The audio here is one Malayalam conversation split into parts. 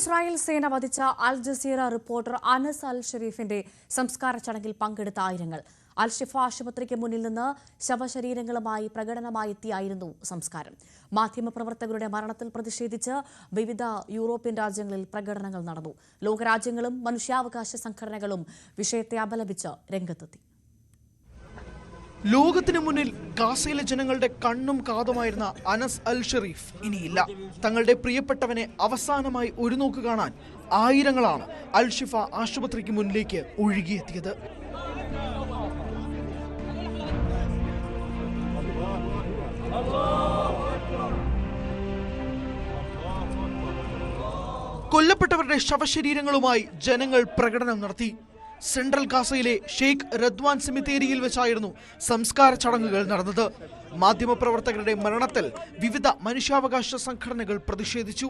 ഇസ്രായേൽ സേന വധിച്ച അൽ ജസീറ റിപ്പോർട്ടർ അനസ് അൽ ഷരീഫിന്റെ സംസ്കാര ചടങ്ങിൽ പങ്കെടുത്ത ആയിരങ്ങൾ അൽ ഷിഫ ആശുപത്രിക്ക് മുന്നിൽ നിന്ന് ശവശരീരങ്ങളുമായി പ്രകടനമായെത്തിയായിരുന്നു സംസ്കാരം. മാധ്യമപ്രവർത്തകരുടെ മരണത്തിൽ പ്രതിഷേധിച്ച് വിവിധ യൂറോപ്യൻ രാജ്യങ്ങളിൽ പ്രകടനങ്ങൾ നടന്നു. ലോകരാജ്യങ്ങളും മനുഷ്യാവകാശ സംഘടനകളും വിഷയത്തെ അപലപിച്ച് രംഗത്തെത്തി. ലോകത്തിനു മുന്നിൽ ഗാസയിലെ ജനങ്ങളുടെ കണ്ണും കാതുമായിരുന്ന അനസ് അൽ ഷരീഫ് ഇനിയില്ല. തങ്ങളുടെ പ്രിയപ്പെട്ടവനെ അവസാനമായി ഒരു നോക്ക് കാണാൻ ആയിരങ്ങളാണ് അൽ ഷിഫ ആശുപത്രിക്ക് മുന്നിലേക്ക് ഒഴുകിയെത്തിയത്. കൊല്ലപ്പെട്ടവരുടെ ശവശരീരങ്ങളുമായി ജനങ്ങൾ പ്രകടനം നടത്തി. സെൻട്രൽ ഗാസയിലെ ഷെയ്ഖ് റദ്വാൻ സെമിത്തേരിയിൽ വെച്ചായിരുന്നു സംസ്കാര ചടങ്ങുകൾ നടന്നത്. മാധ്യമപ്രവർത്തകരുടെ മരണത്തിൽ വിവിധ മനുഷ്യാവകാശ സംഘടനകൾ പ്രതിഷേധിച്ചു.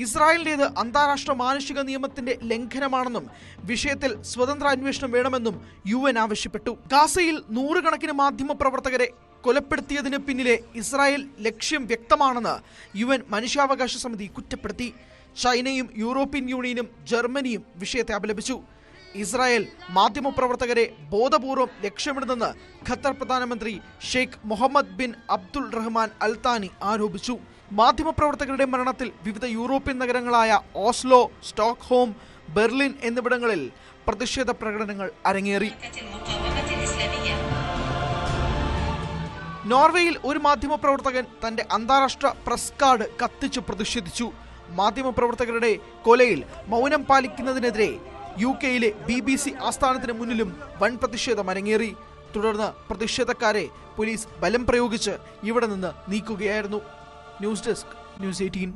ഇസ്രായേലിന്റേത് അന്താരാഷ്ട്ര മാനുഷിക നിയമത്തിന്റെ ലംഘനമാണെന്നും വിഷയത്തിൽ സ്വതന്ത്ര അന്വേഷണം വേണമെന്നും UN ആവശ്യപ്പെട്ടു. ഗാസയിൽ നൂറുകണക്കിന് മാധ്യമപ്രവർത്തകരെ കൊലപ്പെടുത്തിയതിന് പിന്നിലെ ഇസ്രായേൽ ലക്ഷ്യം വ്യക്തമാണെന്ന് UN മനുഷ്യാവകാശ സമിതി കുറ്റപ്പെടുത്തി. ചൈനയും യൂറോപ്യൻ യൂണിയനും ജർമ്മനിയും വിഷയത്തെ അപലപിച്ചു. ഇസ്രായേൽ മാധ്യമപ്രവർത്തകരെ ബോധപൂർവം ലക്ഷ്യമിടുന്നെന്ന് ഖത്തർ പ്രധാനമന്ത്രി ഷെയ്ഖ് മുഹമ്മദ് ബിൻ അബ്ദുൾ റഹ്മാൻ അൽ താനി ആരോപിച്ചു. മാധ്യമപ്രവർത്തകരുടെ മരണത്തിൽ വിവിധ യൂറോപ്യൻ നഗരങ്ങളായ ഓസ്ലോ, സ്റ്റോക്ക്ഹോം, ബെർലിൻ എന്നിവിടങ്ങളിൽ പ്രതിഷേധ പ്രകടനങ്ങൾ അരങ്ങേറി. നോർവേയിൽ ഒരു മാധ്യമപ്രവർത്തകൻ തന്റെ അന്താരാഷ്ട്ര പ്രസ് കാർഡ് കത്തിച്ചു പ്രതിഷേധിച്ചു. മാധ്യമപ്രവർത്തകരുടെ കൊലയിൽ മൗനം പാലിക്കുന്നതിനെതിരെ UK-യിലെ BBC ആസ്ഥാനത്തിന് മുന്നിലും വൻ പ്രതിഷേധം അരങ്ങേറി. തുടർന്ന് പ്രതിഷേധക്കാരെ പോലീസ് ബലം പ്രയോഗിച്ച് ഇവിടെ നിന്ന് നീക്കുകയായിരുന്നു. News desk, News 18.